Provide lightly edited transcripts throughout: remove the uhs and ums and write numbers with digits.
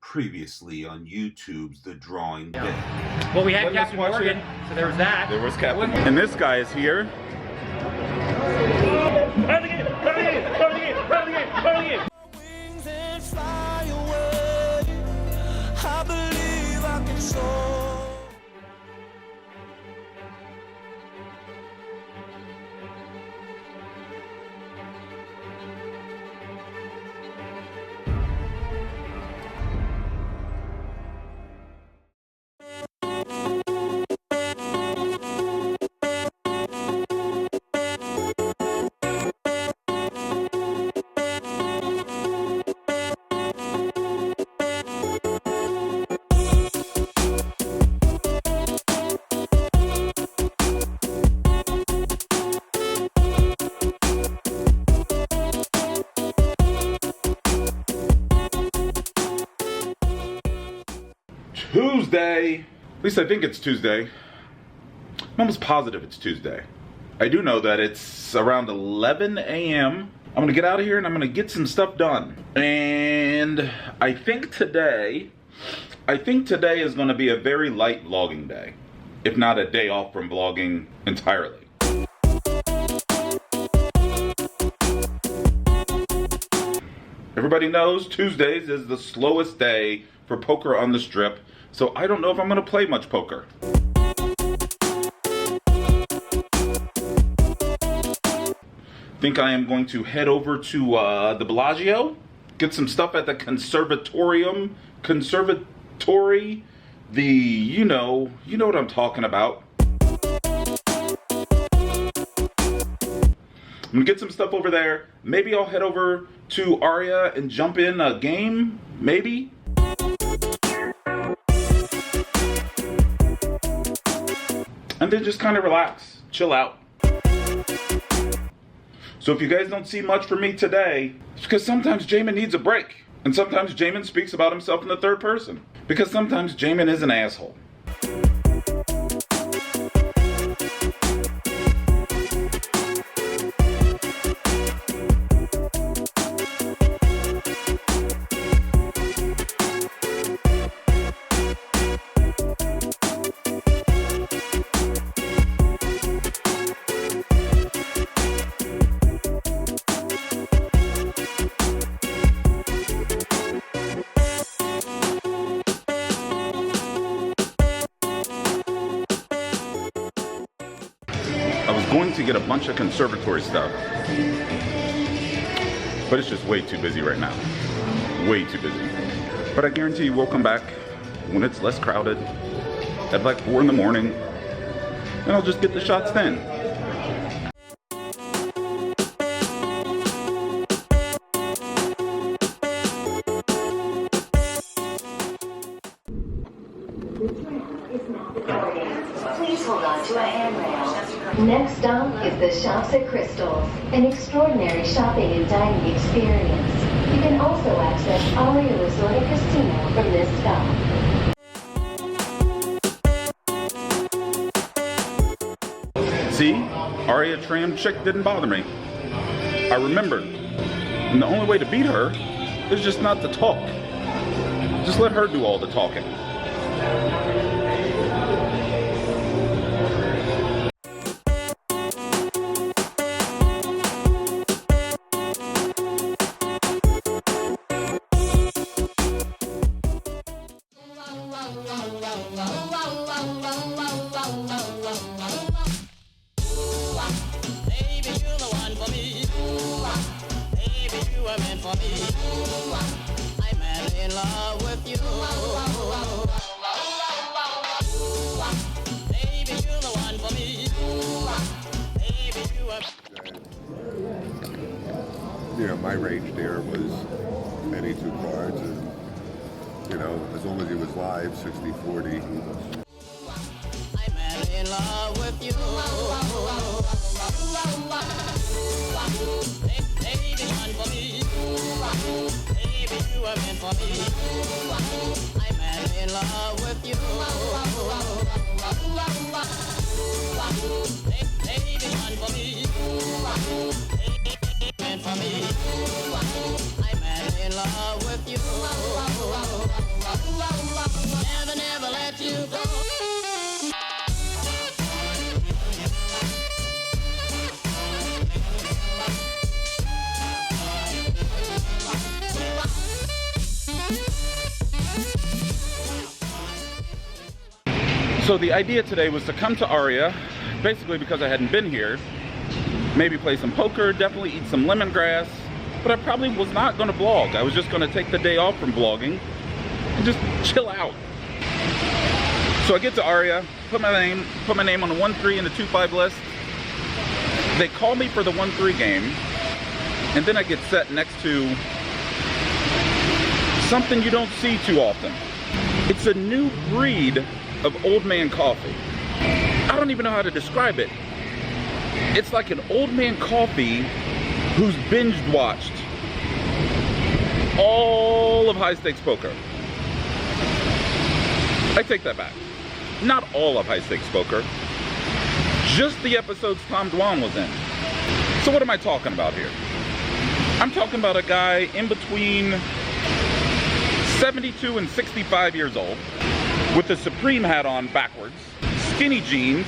Previously on YouTube's The Drawing Bit. Well, we had Captain Morgan, so there was that. There was Captain Morgan. And this guy is here. Wings and fly away. I believe I can soar. Tuesday. At least I think it's Tuesday. I'm almost positive it's Tuesday. I do know that it's around 11 a.m. I'm gonna get out of here and I'm gonna get some stuff done. And I think today is gonna be a very light vlogging day. If not a day off from vlogging entirely. Everybody knows Tuesdays is the slowest day for poker on the strip, so I don't know if I'm gonna play much poker. Think I am going to head over to the Bellagio, get some stuff at the conservatory, the, you know what I'm talking about. I'm gonna get some stuff over there. Maybe I'll head over to Aria and jump in a game, maybe. And then just kind of relax, chill out. So if you guys don't see much from me today, it's because sometimes Jaman needs a break. And sometimes Jaman speaks about himself in the third person. Because sometimes Jaman is an asshole. I was going to get a bunch of conservatory stuff, but it's just way too busy right now. Way too busy. But I guarantee you we'll come back when it's less crowded at like 4 in the morning, and I'll just get the shots then. Please hold on to a handrail. Next stop is the Shops at Crystal's, an extraordinary shopping and dining experience. You can also access Aria Resort and Casino from this stop. See? Aria Tram chick didn't bother me. I remembered. And the only way to beat her is just not to talk. Just let her do all the talking. You know, my range there was any 2 cards, and you know, as long as he was live, 60-40. I'm in love with you. Baby, one for me. Baby, you are meant for me. I'm in love with you. Baby, one for me. Meant for me. I'm in love with you. So the idea today was to come to Aria, basically because I hadn't been here. Maybe play some poker, definitely eat some lemongrass, but I probably was not gonna vlog. I was just gonna take the day off from vlogging and just chill out. So I get to Aria, put my name on the 1-3 and the 2-5 list. They call me for the 1-3 game, and then I get set next to something you don't see too often. It's a new breed of old man coffee. I don't even know how to describe it. It's like an old man coffee who's binge watched all of high stakes poker. I take that back. Not all of high stakes poker. Just the episodes Tom Dwan was in. So what am I talking about here? I'm talking about a guy in between 72 and 65 years old with the Supreme hat on backwards, skinny jeans,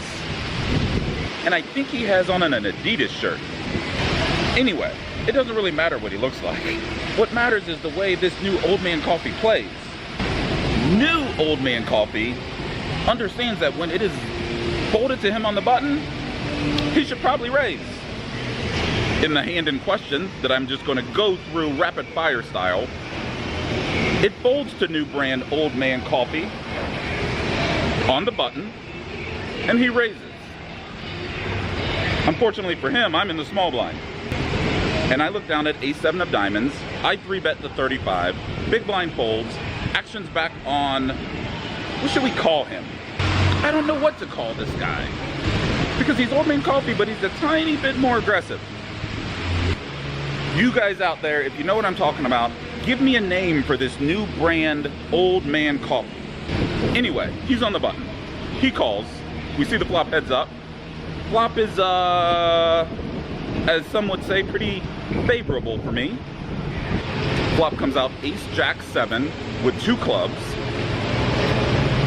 and I think he has on an Adidas shirt. Anyway, it doesn't really matter what he looks like. What matters is the way this new old man coffee plays. New old man coffee understands that when it is folded to him on the button, he should probably raise. In the hand in question that I'm just going to go through rapid fire style, it folds to new brand old man coffee on the button, and he raises. Unfortunately for him, I'm in the small blind. And I look down at A7 of diamonds, I 3-bet the 35, big blind folds, action's back on, what should we call him? I don't know what to call this guy. Because he's old man coffee, but he's a tiny bit more aggressive. You guys out there, if you know what I'm talking about, give me a name for this new brand old man coffee. Anyway, he's on the button. He calls. We see the flop heads up. Flop is, as some would say, pretty favorable for me. Flop comes out ace jack 7 with 2 clubs.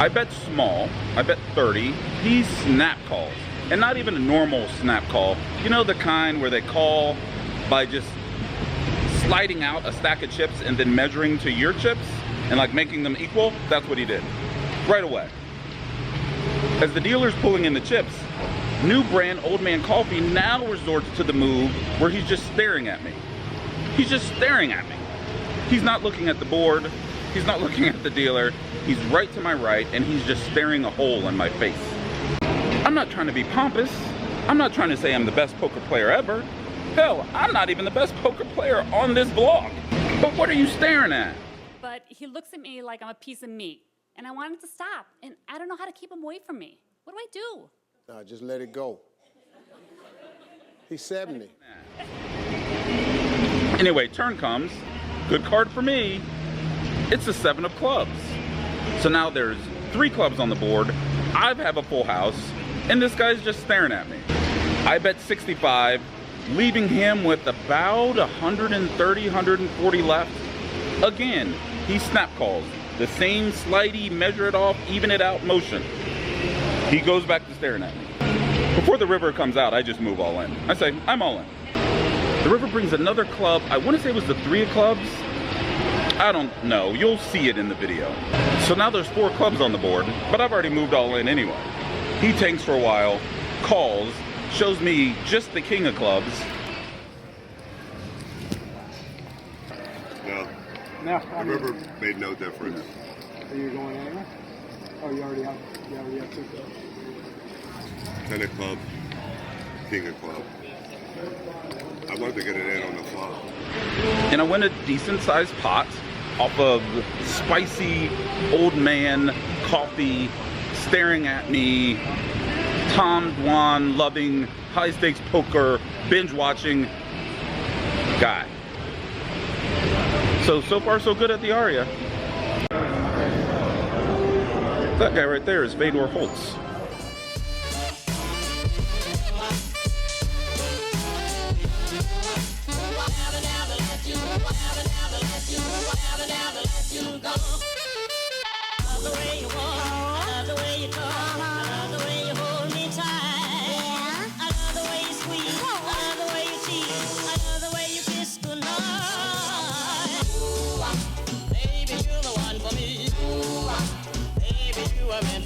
I bet small. I bet 30. He snap calls. And not even a normal snap call. You know, the kind where they call by just sliding out a stack of chips and then measuring to your chips and like making them equal? That's what he did. Right away. As the dealer's pulling in the chips, new brand old man coffee now resorts to the move where he's just staring at me. He's just staring at me. He's not looking at the board. He's not looking at the dealer. He's right to my right, and he's just staring a hole in my face. I'm not trying to be pompous. I'm not trying to say I'm the best poker player ever. Hell, I'm not even the best poker player on this vlog. But what are you staring at? But he looks at me like I'm a piece of meat, and I want him to stop, and I don't know how to keep him away from me. What do I do? Nah, just let it go. He's 70. Anyway, turn comes. Good card for me. It's a 7 of clubs. So now there's 3 clubs on the board. I have a full house, and this guy's just staring at me. I bet 65, leaving him with about 130, 140 left. Again, he snap calls. The same slidey, measure it off, even it out motion. He goes back to staring at me. Before the river comes out, I just move all in. I say, I'm all in. The river brings another club. I want to say it was the 3 of clubs. I don't know. You'll see it in the video. So now there's 4 clubs on the board, but I've already moved all in anyway. He tanks for a while, calls, shows me just the king of clubs. No, the river made no difference. Are you going anywhere? Oh, you already have 2 clubs. 10 of clubs, king of clubs. I wanted to get it in on the flop. And I win a decent sized pot off of spicy old man coffee staring at me, Tom Dwan loving high stakes poker, binge watching guy. So far so good at the Aria. That guy right there is Fedor Holtz.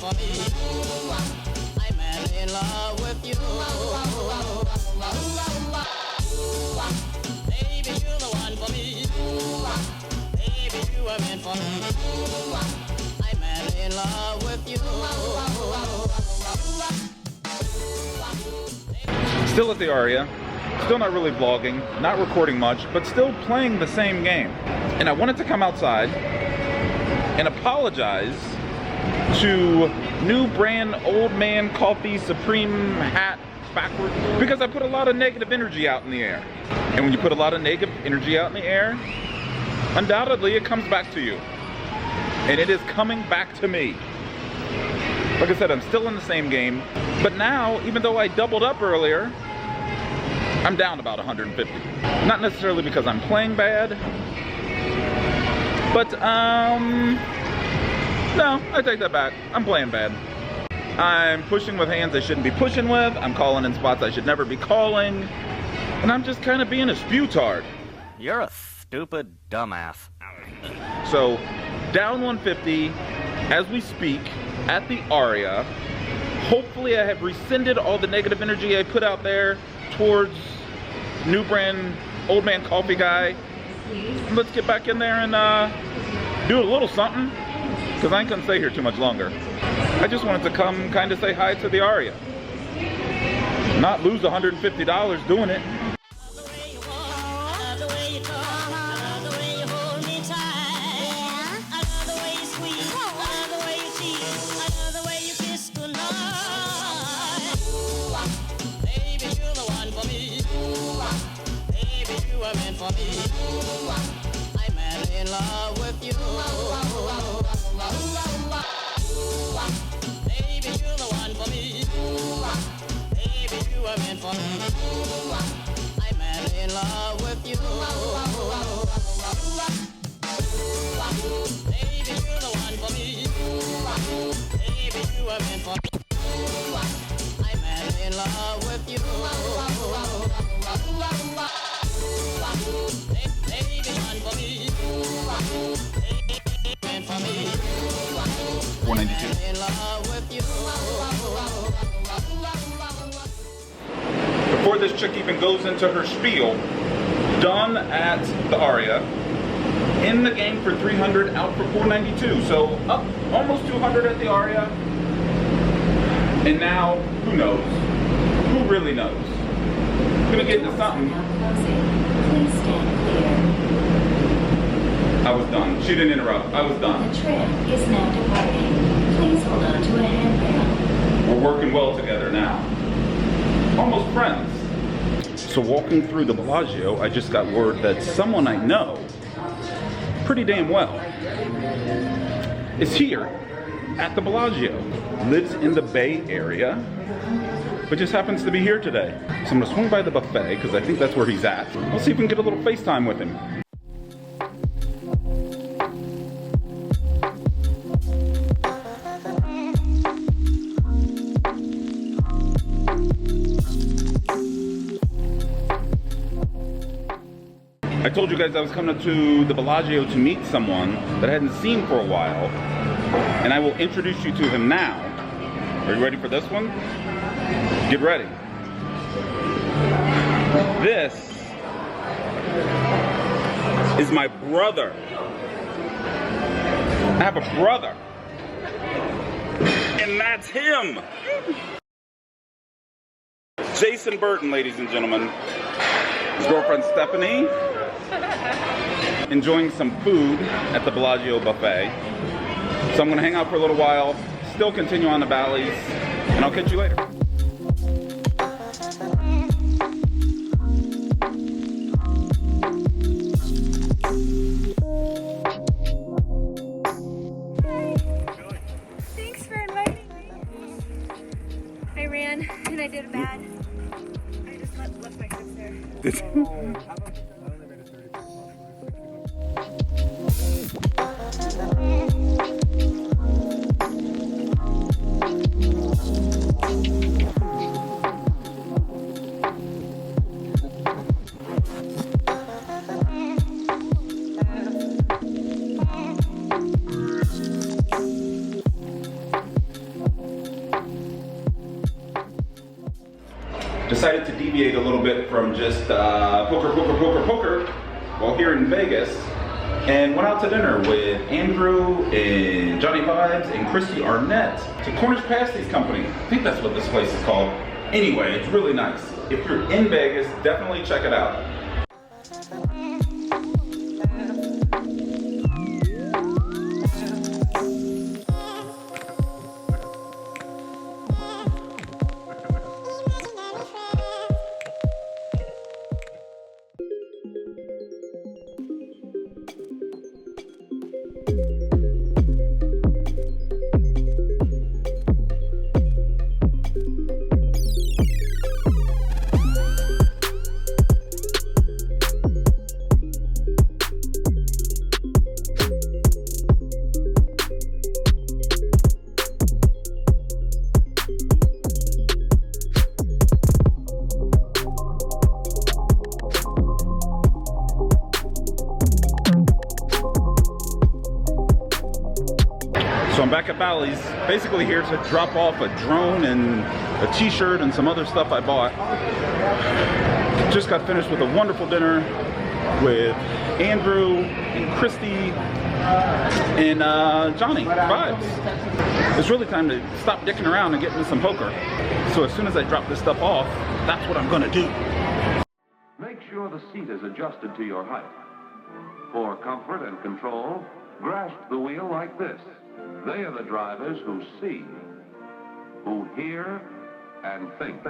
for me. I'm madly in love with you. Baby, you're the one for me. Baby, you are meant for me. I'm madly in love with you. Still at the Aria, still not really vlogging, not recording much, but still playing the same game. And I wanted to come outside and apologize to new brand old man coffee supreme hat backwards because I put a lot of negative energy out in the air. And when you put a lot of negative energy out in the air, undoubtedly it comes back to you. And it is coming back to me. Like I said, I'm still in the same game, but now, even though I doubled up earlier, I'm down about 150. Not necessarily because I'm playing bad, but no, I take that back. I'm playing bad. I'm pushing with hands I shouldn't be pushing with. I'm calling in spots I should never be calling. And I'm just kind of being a spewtard. You're a stupid dumbass. So, down 150 as we speak at the Aria. Hopefully I have rescinded all the negative energy I put out there towards new brand old man coffee guy. Let's get back in there and do a little something, because I ain't gonna stay here too much longer. I just wanted to come kind of say hi to the Aria, not lose $150 doing it. For me, I'm madly in love with you. Baby, you're the one for me. Baby, you are meant for me. I'm madly in love with you. Baby, you're the one for me. Baby, you are meant for me. I'm madly in love with you. Baby, one for me. And for me. 492. In love with you. Before this chick even goes into her spiel, done at the Aria, in the game for 300, out for 492. So up almost 200 at the Aria. And now, who knows? Who really knows? Gonna get into something. Please stand clear. I was done. She didn't interrupt. I was done. The train is now departing. Please hold on to a handrail. We're working well together now. Almost friends. So walking through the Bellagio, I just got word that someone I know pretty damn well is here at the Bellagio. Lives in the Bay Area, but just happens to be here today. So I'm gonna swing by the buffet, because I think that's where he's at. We'll see if we can get a little FaceTime with him. I told you guys I was coming to the Bellagio to meet someone that I hadn't seen for a while, and I will introduce you to him now. Are you ready for this one? Get ready. This is my brother. I have a brother, and that's him. Jason Burton, ladies and gentlemen. His girlfriend Stephanie. Enjoying some food at the Bellagio buffet. So I'm gonna hang out for a little while, still continue on the Bally's, and I'll catch you later. Thanks for inviting me. I ran and I did bad. I just left my kids there. little bit from just poker while here in Vegas, and went out to dinner with Andrew and Johnny Vibes and Christy Arnett to Cornish Pasty's company. I think that's what this place is called. Anyway, it's really nice. If you're in Vegas, definitely check it out. So I'm back at Bally's, basically here to drop off a drone and a t-shirt and some other stuff I bought. Just got finished with a wonderful dinner with Andrew and Christy and Johnny Vibes. It's really time to stop dicking around and get me some poker. So as soon as I drop this stuff off, that's what I'm gonna do. Make sure the seat is adjusted to your height. For comfort and control, grasp the wheel like this. They are the drivers who see, who hear, and think.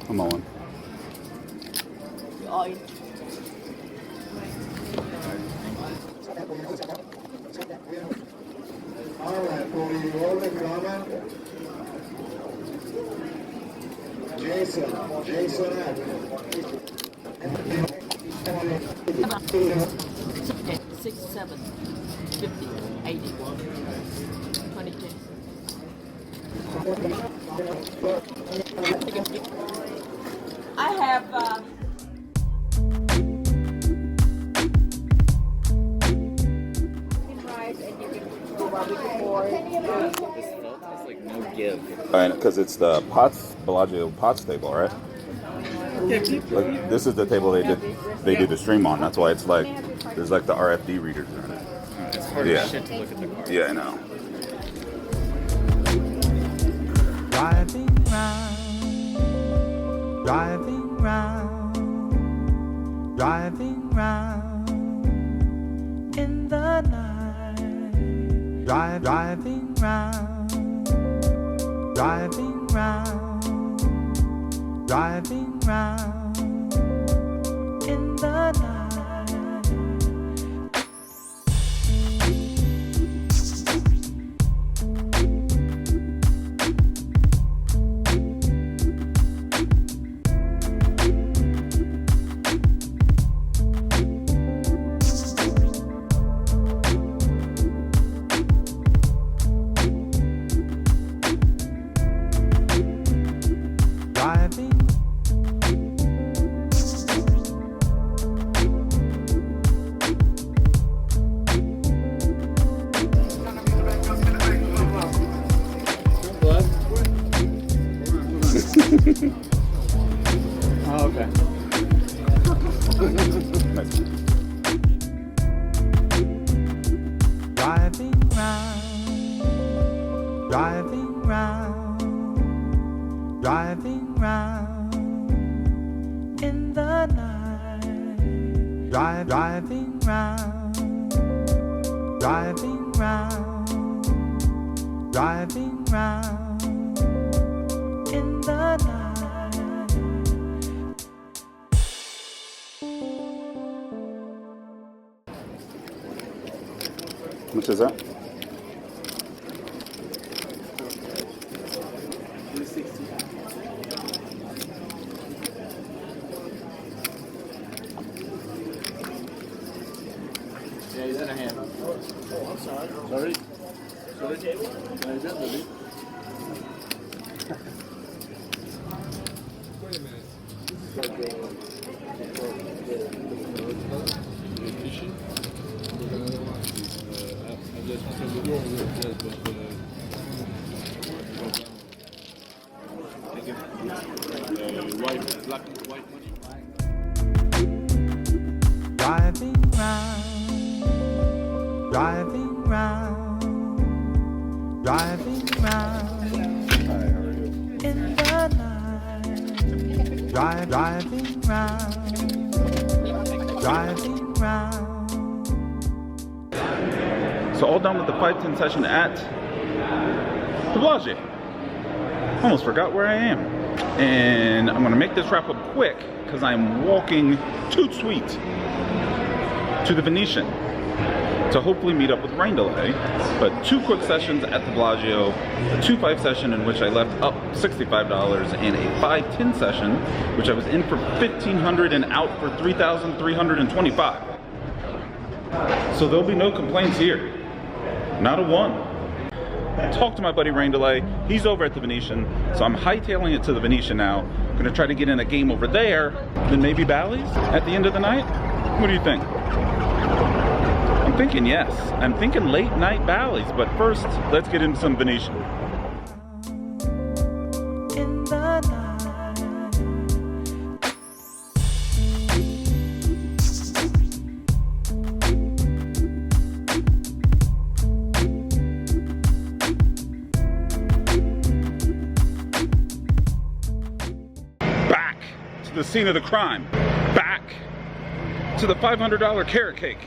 Come on. Alright, for the order comment. Jason F. 6, 7, 50, 80, 22. It's like no give. Because it's the Bellagio Pots table, right? Like, this is the table they did the stream on. That's why it's like there's like the RFD readers in it. It's hard as shit to look at the card. Yeah, I know. Driving round, driving round, driving round in the night. Driving round, driving round, driving round in the night. Oh, okay. Driving round, driving round, driving round in the night. Driving round, driving round, driving round in the night. How much is that? Yeah, he's in a hand. Oh, I'm sorry. Sorry? Sorry, table? No, he's in the lead. Wait a minute. Driving round, driving round, driving round in the night. Driving round, driving round. So all done with the 510 session at the Bellagio. Almost forgot where I am. And I'm gonna make this wrap up quick because I'm walking toot sweet to the Venetian to hopefully meet up with rain delay. But 2 quick sessions at the Bellagio, a 2.5 session in which I left up $65 and a 5.10 session which I was in for $1,500 and out for $3,325. So there'll be no complaints here. Not a one. Talked to my buddy Rain Delay. He's over at the Venetian, so I'm hightailing it to the Venetian now. Gonna try to get in a game over there, then maybe Bally's at the end of the night. What do you think? I'm thinking yes. I'm thinking late night Bally's, but first, let's get into some Venetian. In the night. Back to the scene of the crime. Back to the $500 carrot cake.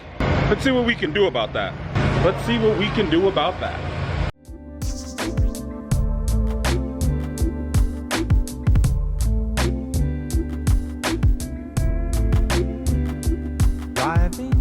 Let's see what we can do about that. Let's see what we can do about that. Driving.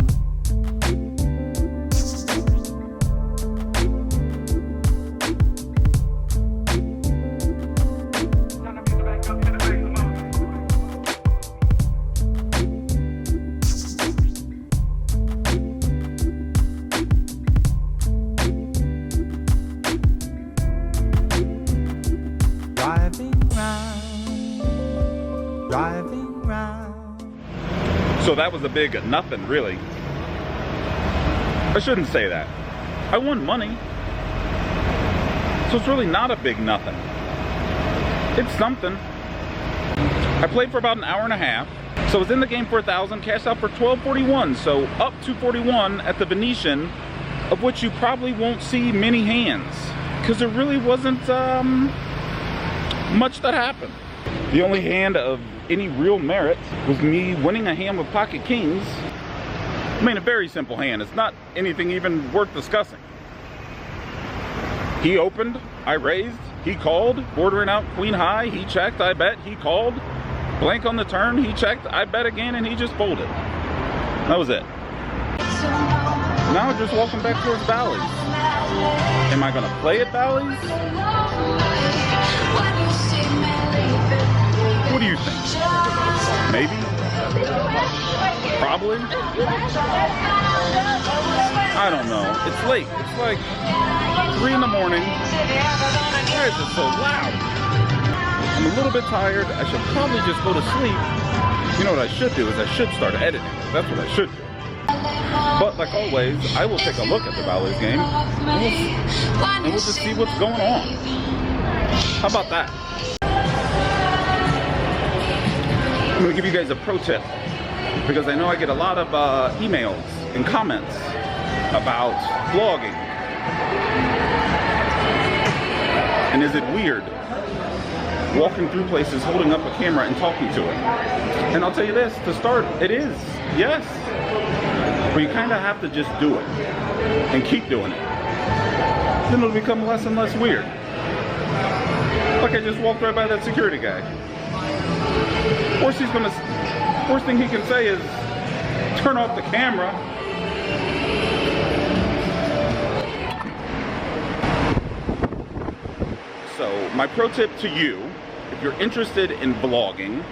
Driving round. So that was a big nothing, really. I shouldn't say that. I won money. So it's really not a big nothing. It's something. I played for about an hour and a half. So I was in the game for 1,000, cashed out for 1241. So up 241 at the Venetian, of which you probably won't see many hands, because there really wasn't much that happened. The only hand of any real merit was me winning a hand with pocket kings. I mean, a very simple hand. It's not anything even worth discussing. He opened, I raised, he called, bordering out queen high, he checked, I bet, he called, blank on the turn, he checked, I bet again, and he just folded. That was it. Now we're just walking back towards Bally's. Am I gonna play at Bally's? What do you think? Maybe? Probably? I don't know. It's late. It's like 3 in the morning. Why is it so loud? I'm a little bit tired. I should probably just go to sleep. You know what I should do is I should start editing. That's what I should do. But like always, I will take a look at the Bally's game and we'll just see what's going on. How about that? I'm going to give you guys a pro tip, because I know I get a lot of emails and comments about vlogging. And is it weird walking through places holding up a camera and talking to it? And I'll tell you this, to start, it is, yes. But you kind of have to just do it and keep doing it. Then it'll become less and less weird. Like I just walked right by that security guy. Worst thing he can say is turn off the camera. So my pro tip to you, if you're interested in vlogging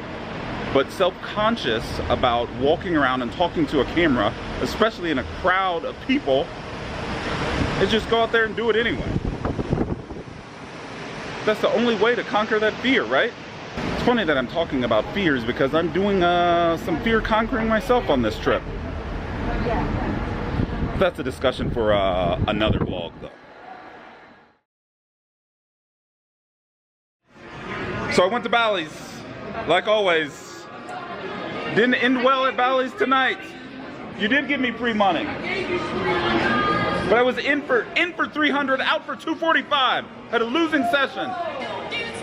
but self-conscious about walking around and talking to a camera, especially in a crowd of people, is just go out there and do it anyway. That's the only way to conquer that fear, right? It's funny that I'm talking about fears, because I'm doing some fear conquering myself on this trip. That's a discussion for another vlog though. So I went to Bally's, like always. Didn't end well at Bally's tonight. You did give me free money. But I was in for 300, out for 245. Had a losing session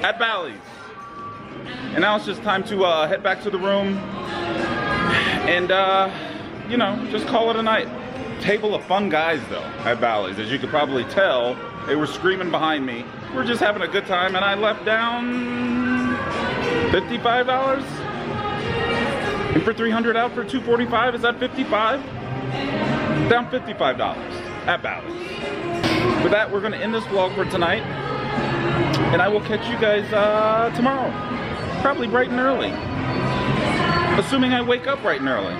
at Bally's. And now it's just time to head back to the room and, you know, just call it a night. Table of fun guys, though, at Bally's. As you could probably tell, they were screaming behind me. We're just having a good time, and I left down $55. And for 300 out for 245, is that 55? Down $55 at Bally's. With that, we're going to end this vlog for tonight. And I will catch you guys tomorrow. Probably bright and early. Assuming I wake up bright and early.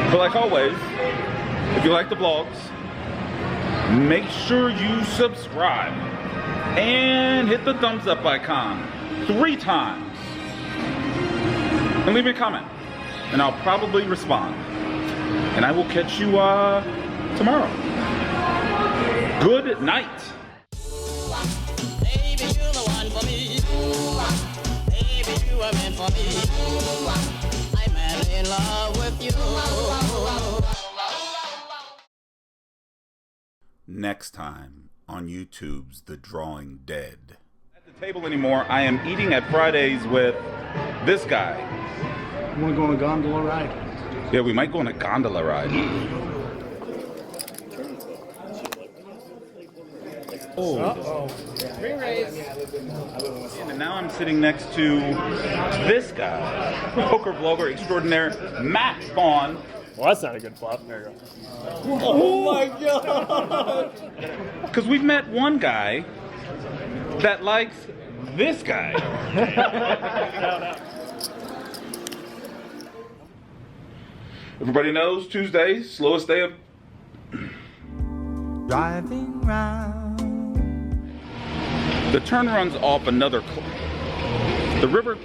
But like always, if you like the vlogs, make sure you subscribe. And hit the thumbs up icon 3 times. And leave me a comment. And I'll probably respond. And I will catch you tomorrow. Good night. Baby, you're the one for me. Baby, you are meant for me. I'm madly in love with you. Next time on YouTube's The Drawing Dead. At the table anymore, I am eating at Fridays with this guy. You want to go on a gondola ride? Yeah, we might go on a gondola ride. Oh. Uh-oh. And now I'm sitting next to this guy, poker vlogger extraordinaire, Matt Vaughn. Well, that's not a good flop. There you go. Oh my god! Because we've met one guy that likes this guy. Everybody knows Tuesday, slowest day of Driving round. The turn runs off another the river.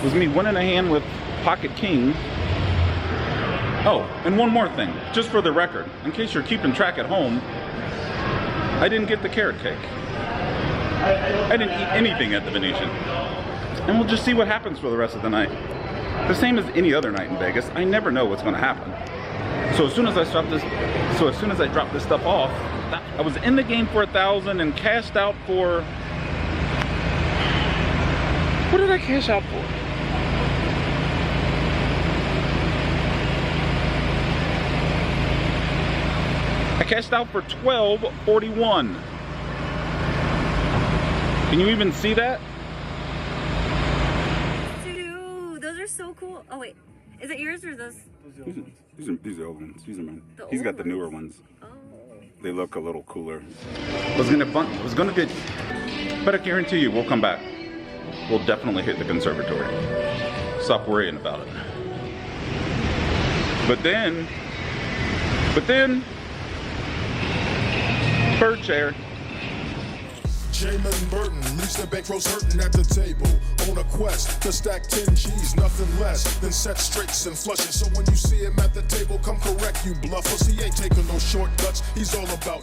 was me winning a hand with Pocket King. Oh, and one more thing, just for the record, in case you're keeping track at home, I didn't get the carrot cake. I didn't eat anything at the Venetian. And we'll just see what happens for the rest of the night. The same as any other night in Vegas, I never know what's gonna happen. So as soon as I drop this stuff off, I was in the game for 1,000 and cashed out for, what did I cash out for? I cashed out for $12.41. Can you even see that? Dude, those are so cool. Oh wait, is it yours or those? These are old ones. These are mine. He's got the newer ones. Oh. They look a little cooler. Was gonna get, but I guarantee you we'll come back. We'll definitely hit the conservatory. Stop worrying about it. But then, bird chair. Jaman Burton leaves the bankrolls hurting at the table. On a quest to stack 10 G's, nothing less than set straights and flushes. So when you see him at the table, come correct, you bluffers. He ain't taking no shortcuts. He's all about